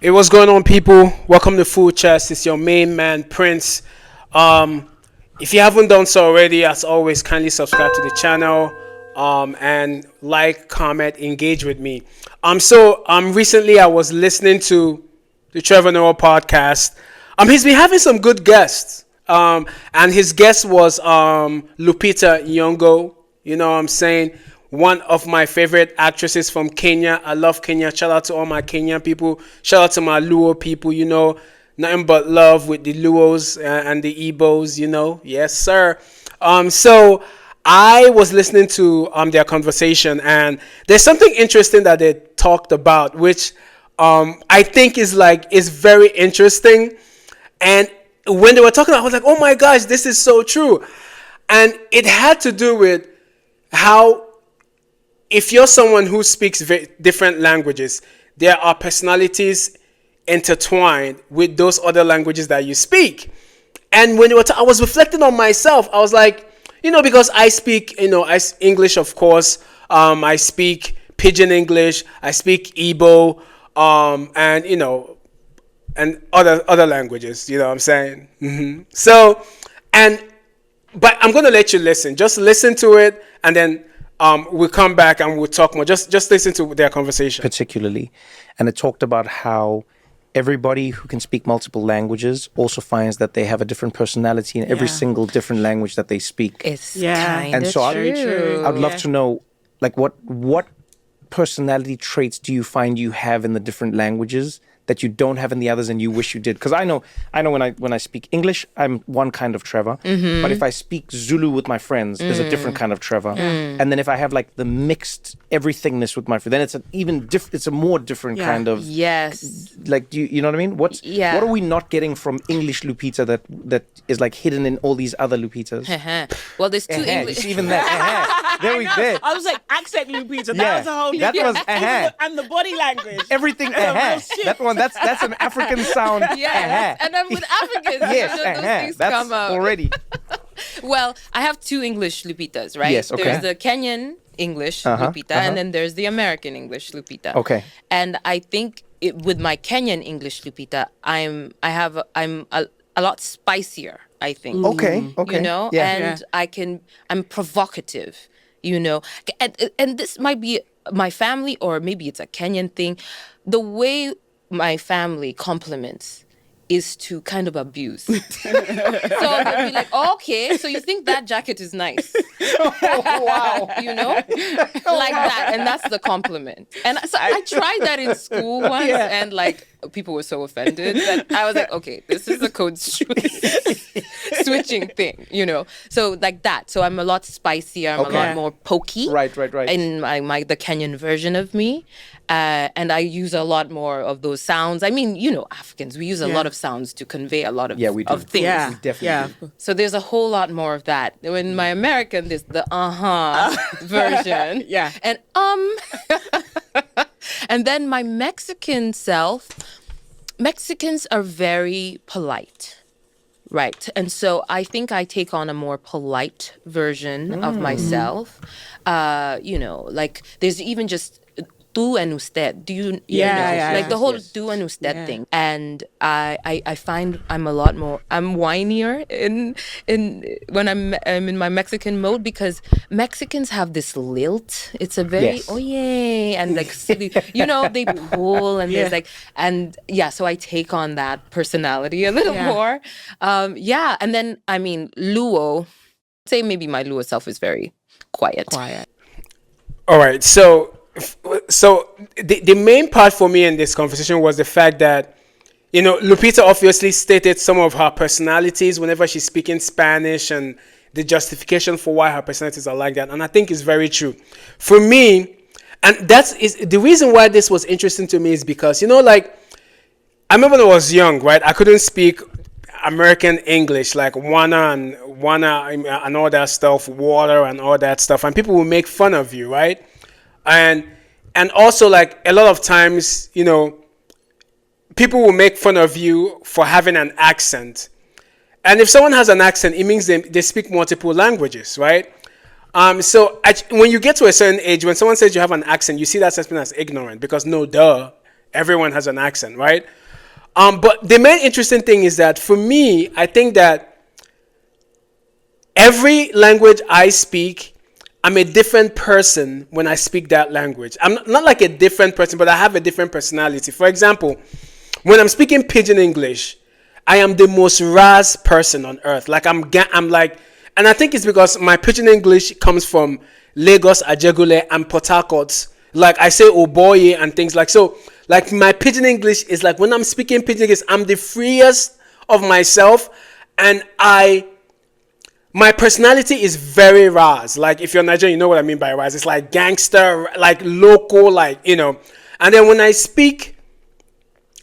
Hey, what's going on, people? Welcome to Food Chest. It's your main man, Prince. Um, if you haven't done so already, as always, kindly subscribe to the channel and like, comment, engage with me. Recently I was listening to the Trevor Noah podcast. He's been having some good guests. And his guest was Lupita Nyong'o. You know what I'm saying? One of my favorite actresses from Kenya. I love Kenya. Shout out to all my Kenyan people. Shout out to my Luo people. You know, nothing but love with the Luos and the Igbos. You know, yes, sir. So I was listening to their conversation, and there's something interesting that they talked about, which I think is very interesting. And when they were talking, I was like, oh my gosh, this is so true. And it had to do with how, if you're someone who speaks different languages, there are personalities intertwined with those other languages that you speak. And when I was reflecting on myself, I was like, because I speak, English, of course. I speak Pidgin English. I speak Igbo, and other languages. You know what I'm saying? So, but I'm gonna let you listen. Just listen to it, and then we'll come back and we'll talk more. Just listen to their conversation. Particularly, and it talked about how everybody who can speak multiple languages also finds that they have a different personality in every single different language that they speak. It's kind and of so true. I'd love to know, like, what personality traits do you find you have in the different languages that you don't have in the others and you wish you did? Because I know when I speak English, I'm one kind of Trevor. But if I speak Zulu with my friends, there's a different kind of Trevor. And then if I have like the mixed everythingness with my friends, then it's it's a more different kind of. Yes. Like, do you know what I mean? What are we not getting from English Lupita that is like hidden in all these other Lupitas? Well, there's two You English. see, even that. There we go. I was like, accent Lupita. That Yeah, was a whole that was and the body language. Everything. That one. That's an African sound. Yes, and I'm with Africans. Yes, those things that's come out. already. Well, I have two English Lupitas, right? Yes, okay. There's the Kenyan English Lupita, and then there's the American English Lupita. Okay. And I think with my Kenyan English Lupita, I'm a lot spicier, I think. Okay. You know, Yeah. and I'm provocative, and this might be my family, or maybe it's a Kenyan thing. The way my family compliments is to kind of abuse. So they'll be like, okay, so you think that jacket is nice. Wow. Like that. And that's the compliment. And so I tried that in school once, and like people were so offended that I was like, okay, this is a code switching thing, So like that. So I'm a lot spicier. I'm a lot more pokey. Right. In the Kenyan version of me. And I use a lot more of those sounds. I mean, Africans, we use a lot of sounds to convey a lot of, We do. of things. Yeah. We definitely do. So there's a whole lot more of that. When my American, there's the version. Yeah. And and then my Mexican self, Mexicans are very polite. Right. And so I think I take on a more polite version of myself. Like there's even just tú and usted. Do you know? Like the whole tú and usted thing. And I find I'm whinier in when I'm in my Mexican mode, because Mexicans have this lilt. It's a very oye, and like they pull, and there's like, and so I take on that personality a little more. And then I mean Luo, say maybe my Luo self is very quiet. All right. So the main part for me in this conversation was the fact that, Lupita obviously stated some of her personalities whenever she's speaking Spanish, and the justification for why her personalities are like that. And I think it's very true. For me, and is the reason why this was interesting to me, is because, like, I remember when I was young, right? I couldn't speak American English, like wanna and all that stuff, water and all that stuff. And people will make fun of you, right? And also, like, a lot of times, people will make fun of you for having an accent. And if someone has an accent, it means they speak multiple languages, right? When you get to a certain age, when someone says you have an accent, you see that person as ignorant, because no, duh. everyone has an accent, right? But the main interesting thing is that for me, I think that every language I speak, I'm a different person when I speak that language. I'm not like a different person, but I have a different personality. For example, when I'm speaking Pidgin English, I am the most Raz person on earth. Like I'm like, and I think it's because my Pidgin English comes from Lagos, Ajegule, and Port Harcourt. Like I say Oboye and things like so. Like my Pidgin English is like when I'm speaking Pidgin English, I'm the freest of myself, and my personality is very Raz. Like if you're Nigerian, you know what I mean by Raz. It's like gangster, like local, like you know. And then when I speak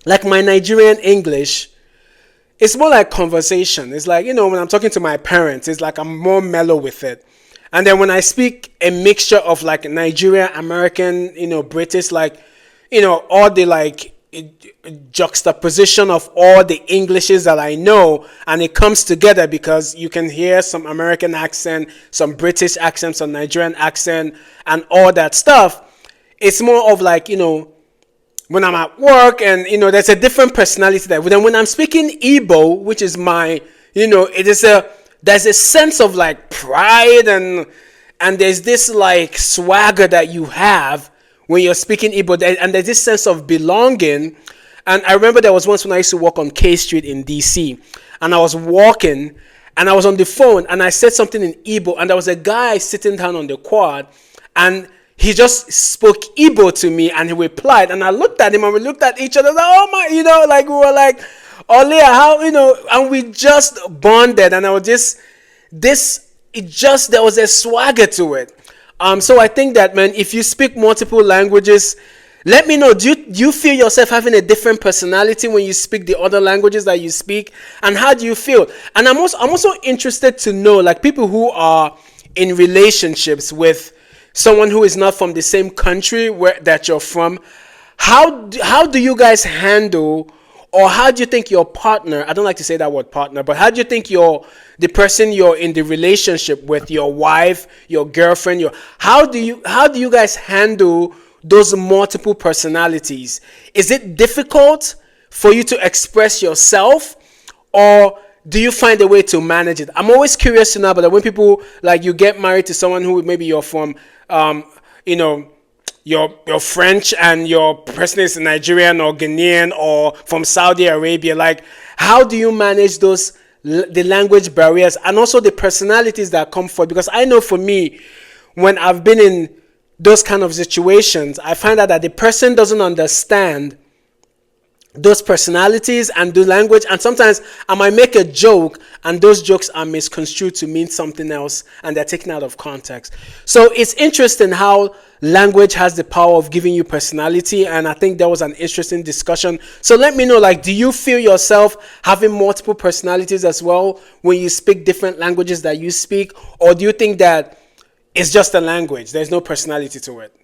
like my Nigerian English, it's more like conversation. It's like, you know, when I'm talking to my parents, it's like I'm more mellow with it. And then when I speak a mixture of like Nigerian, American, you know, British, like, you know, all the like juxtaposition of all the Englishes that I know, and it comes together because you can hear some American accent, some British accent, some Nigerian accent, and all that stuff. It's more of like, you know, when I'm at work and, you know, there's a different personality there. But then when I'm speaking Igbo, which is my, you know, there's a sense of like pride and there's this like swagger that you have when you're speaking Igbo, and there's this sense of belonging. And I remember there was once when I used to walk on K Street in DC, and I was walking and I was on the phone and I said something in Igbo, and there was a guy sitting down on the quad, and he just spoke Igbo to me, and he replied, and I looked at him and we looked at each other like, oh my, you know, like we were like, Olia, how, you know, and we just bonded, and I was just, there was a swagger to it. So I think that, man, if you speak multiple languages, let me know, do you feel yourself having a different personality when you speak the other languages that you speak? And how do you feel? And I'm also interested to know, like, people who are in relationships with someone who is not from the same country that you're from, how do you guys handle, or how do you think your partner, I don't like to say that word partner, but how do you think the person you're in the relationship with, your wife, your girlfriend, how do you guys handle those multiple personalities? Is it difficult for you to express yourself, or do you find a way to manage it? I'm always curious to know, but when people, like, you get married to someone who maybe you're from, you know, you're French and your person is Nigerian or Ghanaian or from Saudi Arabia, like, how do you manage the language barriers and also the personalities that come forth? Because I know for me, when I've been in those kind of situations, I find out that the person doesn't understand those personalities and the language, and sometimes I might make a joke and those jokes are misconstrued to mean something else and they're taken out of context. So it's interesting how language has the power of giving you personality, and I think that was an interesting discussion. So let me know, like, do you feel yourself having multiple personalities as well when you speak different languages that you speak, or do you think that it's just a language, there's no personality to it?